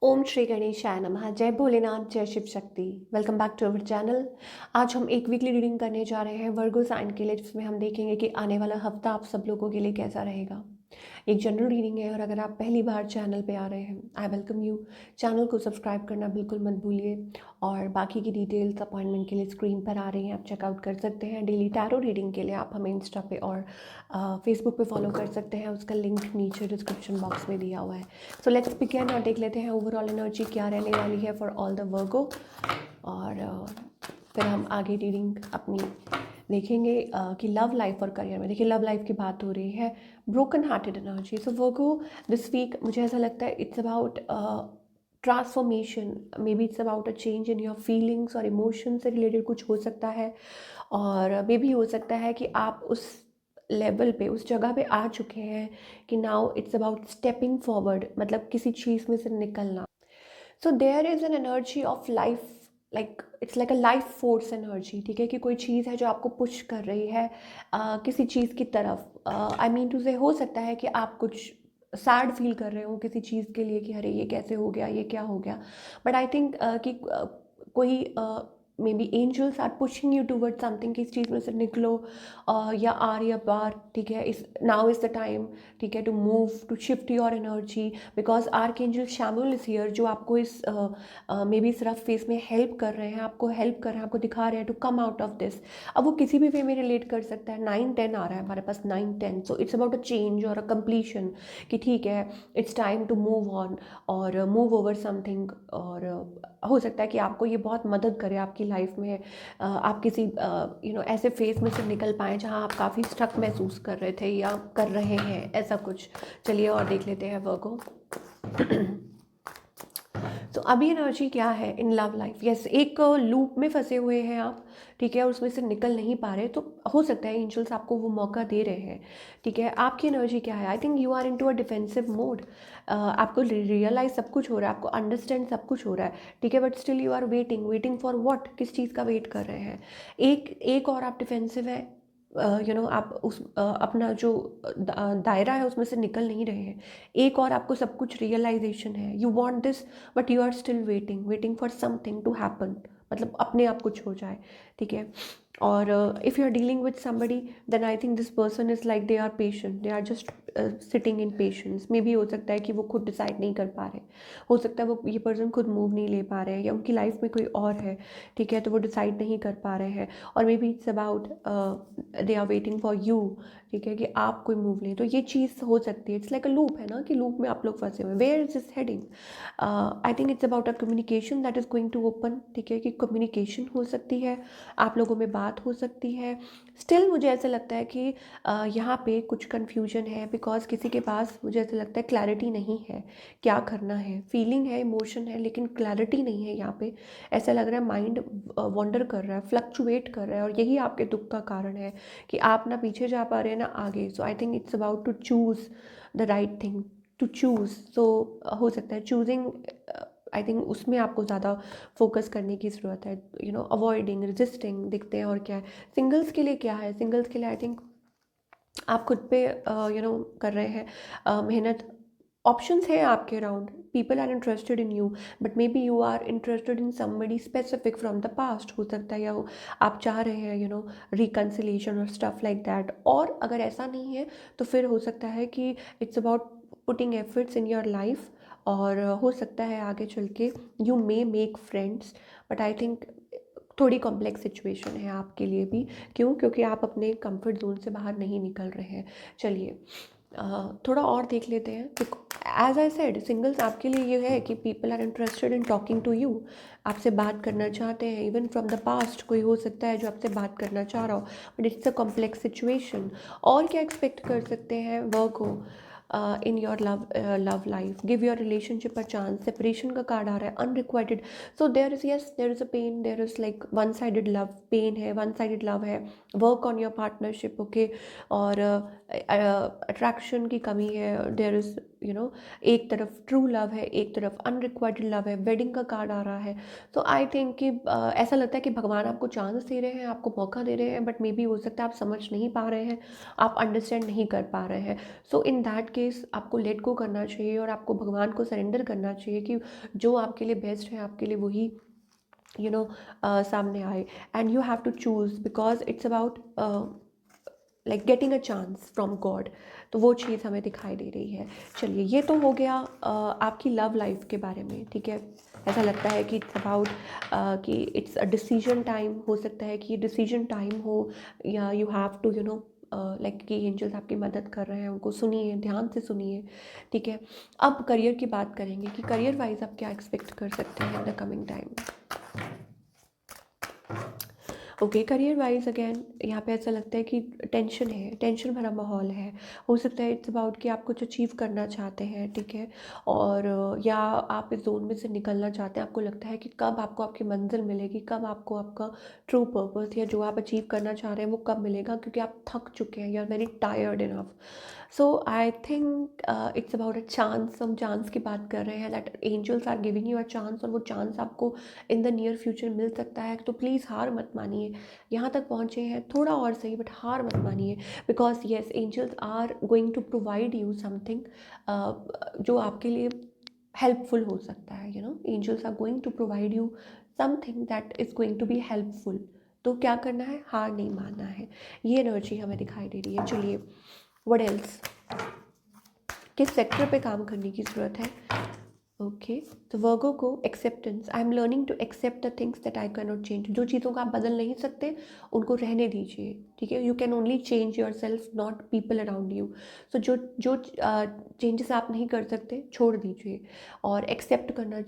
ओम श्री गणेशाय नमः। जय भोलेनाथ, जय Shiv Shakti. Welcome back to our channel. आज हम एक वीकली रीडिंग करने जा रहे हैं वर्गो साइन के लिए, जिसमें हम देखेंगे कि आने वाला हफ्ता आप सब लोगों के लिए कैसा रहेगा। एक जनरल रीडिंग है और अगर आप पहली बार चैनल पे आ रहे हैं, आई वेलकम यू। चैनल को सब्सक्राइब करना बिल्कुल मत भूलिए और बाकी की डिटेल्स अपॉइंटमेंट के लिए स्क्रीन पर आ रही हैं, आप चेकआउट कर सकते हैं। डेली टैरो रीडिंग के लिए आप हमें इंस्टा पे और फेसबुक पे फॉलो कर सकते हैं, उसका लिंक नीचे डिस्क्रिप्शन बॉक्स में दिया हुआ है। सो लेट्स बिगिन और देख लेते हैं ओवरऑल एनर्जी क्या रहने वाली है फॉर ऑल द वर्गो। और फिर हम आगे रीडिंग अपनी देखेंगे कि लव लाइफ और करियर में। देखिए, लव लाइफ की बात हो रही है, broken hearted energy. So Virgo, this week मुझे ऐसा लगता है it's about transformation, maybe it's about a change in your feelings और इमोशन से रिलेटेड कुछ हो सकता है। और मे बी हो सकता है कि आप उस लेवल पे, उस जगह पे आ चुके हैं कि now it's about stepping forward, मतलब किसी चीज़ में से निकलना। So there is an energy of life, like it's like a life force energy. ठीक है, कि कोई चीज़ है जो आपको पुश कर रही है किसी चीज़ की तरफ। आई मीन टू से, हो सकता है कि आप कुछ सैड फील कर रहे हो किसी चीज़ के लिए कि अरे ये कैसे हो गया, ये क्या हो गया। बट आई थिंक कि कोई maybe angels are pushing you toward something कि इस चीज़ में से निकलो, या आर या पार। ठीक है, इस नाउ इज़ द टाइम, ठीक है, to move, to shift your energy, because archangel Chamuel is here, जो आपको इस मे बी सिर्फ फेस में हेल्प कर रहे हैं, आपको हेल्प कर रहे हैं, आपको दिखा रहे हैं to come out of this. अब वो किसी भी वे में रिलेट कर सकता है। 9-10 आ रहा है हमारे पास, 9-10। So it's about a change और अ कंप्लीशन, कि ठीक है, it's time to move on और मूव ओवर समथिंग। और हो सकता है कि आपको ये बहुत मदद करे आपकी लाइफ में। आप किसी ऐसे फेज में से निकल पाएँ जहाँ आप काफ़ी स्ट्रक महसूस कर रहे थे या कर रहे हैं, ऐसा कुछ। चलिए और देख लेते हैं वर्गो। तो अभी एनर्जी क्या है इन लव लाइफ। यस, एक लूप में फंसे हुए हैं आप, ठीक है, और उसमें से निकल नहीं पा रहे। तो हो सकता है एंजल्स आपको वो मौका दे रहे हैं। ठीक है, आपकी एनर्जी क्या है? I think you are into a defensive mode. आपको रियलाइज सब कुछ हो रहा है, आपको अंडरस्टैंड सब कुछ हो रहा है, ठीक है, but still you are waiting. Waiting for what? किस चीज़ का वेट कर रहे हैं? एक और आप डिफेंसिव है, आप उस अपना जो दायरा है उसमें से निकल नहीं रहे हैं। एक और आपको सब कुछ रियलाइजेशन है, you want this but you are still waiting, waiting for something to happen, मतलब अपने आप कुछ हो जाए। ठीक है, और if you are dealing with somebody, then I think this person is like they are patient, they are just sitting in patience. मे भी हो सकता है कि वो खुद डिसाइड नहीं कर पा रहे, हो सकता है वो ये पर्सन खुद मूव नहीं ले पा रहे हैं, या उनकी लाइफ में कोई और है, ठीक है, तो वो डिसाइड नहीं कर पा रहे हैं। और maybe it's about they are waiting for you, ठीक है, कि आप कोई मूव लें। तो ये चीज़ हो सकती है, इट्स लाइक अ लूप है ना, कि लूप में आप लोग फंसे हुए हैं। Where is this heading? I think it's about a communication that is going to open. ठीक है, कि कम्युनिकेशन हो सकती है, आप लोगों में बात हो सकती है। स्टिल मुझे ऐसा लगता है कि यहाँ पे कुछ कन्फ्यूजन है, बिकॉज किसी के पास मुझे ऐसा लगता है क्लैरिटी नहीं है क्या करना है। फीलिंग है, इमोशन है, लेकिन क्लैरिटी नहीं है यहाँ पे। ऐसा लग रहा है माइंड वॉन्डर कर रहा है, फ्लक्चुएट कर रहा है, और यही आपके दुख का कारण है कि आप ना पीछे जा पा रहे हैं ना आगे। So I think it's about to choose the right thing, to choose. सो हो सकता है चूजिंग, आई थिंक उसमें आपको ज़्यादा फोकस करने की ज़रूरत है। अवॉइडिंग, रेजिस्टिंग दिखते हैं। और क्या है सिंगल्स के लिए? क्या है सिंगल्स के लिए? आई थिंक आप खुद पे कर रहे हैं मेहनत। ऑप्शंस हैं आपके around, people are interested in you, but maybe you are interested in somebody specific from the past. हो सकता है, या आप चाह रहे हैं रिकन्सिलेशन और स्टफ लाइक दैट। और अगर ऐसा नहीं है तो फिर हो सकता है कि it's about putting efforts in your life. और हो सकता है आगे चल के you may make friends, but I think थोड़ी कॉम्प्लेक्स सिचुएशन है आपके लिए भी। क्यों? क्योंकि आप अपने कंफर्ट जोन से बाहर नहीं निकल रहे हैं। चलिए थोड़ा और देख लेते हैं। एज आई सेड, सिंगल्स आपके लिए ये है कि people are interested in talking to you, आपसे बात करना चाहते हैं। इवन फ्रॉम द पास्ट कोई हो सकता है जो आपसे बात करना चाह रहा हो, but it's a complex situation. और क्या एक्सपेक्ट कर सकते हैं वर्क हो in your love life? Give your relationship a chance. Separation का कार्ड आ रहा है, unrequited. So there is, yes, there is a pain, there is like one sided love. Pain है, वन साइडेड लव है। Work on your partnership, okay. और attraction की कमी है, देयर इज एक तरफ ट्रू लव है, एक तरफ अनरिक्वाइटेड लव है, वेडिंग का कार्ड आ रहा है। तो आई थिंक कि ऐसा लगता है कि भगवान आपको चांस दे रहे हैं, आपको मौका दे रहे हैं, बट मे बी हो सकता है आप समझ नहीं पा रहे हैं, आप अंडरस्टैंड नहीं कर पा रहे हैं। सो इन दैट केस आपको लेट गो करना चाहिए और आपको भगवान को सरेंडर करना चाहिए कि जो आपके लिए बेस्ट है आपके लिए वही सामने आए। And you have to choose because it's about like getting a chance from God. तो वो चीज़ हमें दिखाई दे रही है। चलिए, ये तो हो गया आपकी लव लाइफ के बारे में, ठीक है। ऐसा लगता है कि इट्स अबाउट कि इट्स अ डिसीजन टाइम। हो सकता है कि ये डिसीजन टाइम हो, या यू हैव टू लाइक कि एंजल्स आपकी मदद कर रहे हैं, उनको सुनिए, ध्यान से सुनिए, ठीक है। अब करियर की बात करेंगे कि करियर वाइज आप क्या एक्सपेक्ट कर सकते हैं in the coming time. Okay, career wise again यहाँ पे ऐसा लगता है कि टेंशन है, टेंशन भरा माहौल है। हो सकता है इट्स अबाउट कि आप कुछ अचीव करना चाहते हैं, ठीक है, और या आप इस जोन में से निकलना चाहते हैं। आपको लगता है कि कब आपको आपकी मंजिल मिलेगी, कब आपको आपका ट्रू पर्पस या जो आप अचीव करना चाह रहे हैं वो कब मिलेगा, क्योंकि आप थक चुके हैं, you are very tired enough. So I think it's about a chance. हम चांस की बात कर रहे हैं, that angels are giving you a chance, और वो चांस आपको इन द नियर फ्यूचर मिल सकता है। तो प्लीज़ हार मत मानिए। यहाँ तक पहुँचे हैं, थोड़ा और सही, बट हार मत मानिए। Because yes, angels are going to provide you something जो आपके लिए हेल्पफुल हो सकता है। Angels are going to provide you something that is going to be helpful. तो क्या करना है, हार नहीं मानना है। ये एनर्जी हमें दिखाई दे रही है। चलिए, व्हाट एल्स, किस सेक्टर पे काम करने की ज़रूरत है। ओके, तो वर्गो को acceptance, I am learning to accept the things that I can not change. जो चीज़ों को आप बदल नहीं सकते उनको रहने दीजिए, ठीक है। You can only change yourself, not people around you. सो जो जो चेंजेस आप नहीं कर सकते छोड़ दीजिए, और एक्सेप्ट करना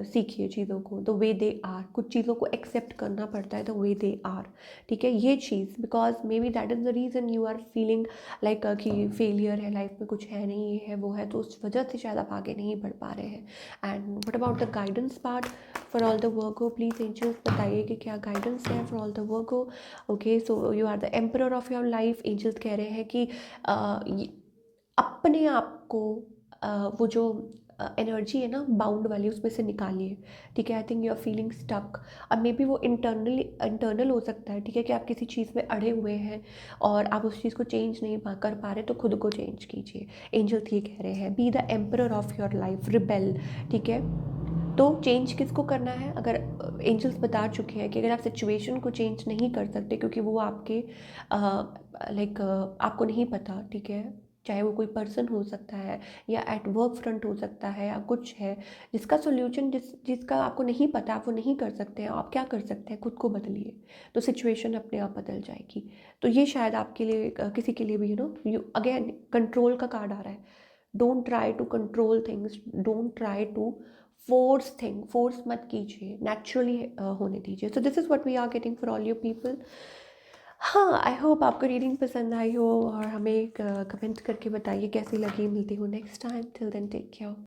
सीखिए चीज़ों को द वे दे आर। कुछ चीज़ों को एक्सेप्ट करना पड़ता है द वे दे आर, ठीक है। ये चीज़ because maybe that is the reason you are feeling like कि फेलियर है लाइफ में, कुछ है नहीं, ये है वो है, तो उस वजह से शायद आप आगे नहीं बढ़ पा रहे हैं। And what about the guidance part for all the Virgo, please angels बताइए कि क्या गाइडेंस है for all the Virgo. Okay, so you are the emperor of your life. Angels कह रहे हैं कि अपने आप को वो जो एनर्जी है ना बाउंड वाली, उसमें से निकालिए, ठीक है। I think you are feeling stuck. अब मे बी वो इंटरनल हो सकता है, ठीक है, कि आप किसी चीज़ में अड़े हुए हैं और आप उस चीज़ को चेंज नहीं कर पा रहे, तो खुद को चेंज कीजिए। एंजल्स ये कह रहे हैं, be the emperor of your life, rebel, ठीक है। तो चेंज किसको करना है, अगर एंजल्स बता चुके हैं कि अगर आप सिचुएशन को चेंज नहीं कर सकते क्योंकि वो आपके लाइक आपको नहीं पता, ठीक है, चाहे वो कोई पर्सन हो सकता है या एट वर्क फ्रंट हो सकता है या कुछ है जिसका सोल्यूशन जिसका आपको नहीं पता, आप वो नहीं कर सकते हैं, आप क्या कर सकते हैं, खुद को बदलिए, तो सिचुएशन अपने आप बदल जाएगी। तो ये शायद आपके लिए किसी के लिए भी यू अगेन कंट्रोल का कार्ड आ रहा है। Don't try to control things, don't try to force मत कीजिए, नेचुरली होने दीजिए। So this is what we are getting for all your people. हाँ, आई होप आपको रीडिंग पसंद आई हो, और हमें कमेंट करके बताइए कैसी लगी। मिलती हूँ next time, till then take care.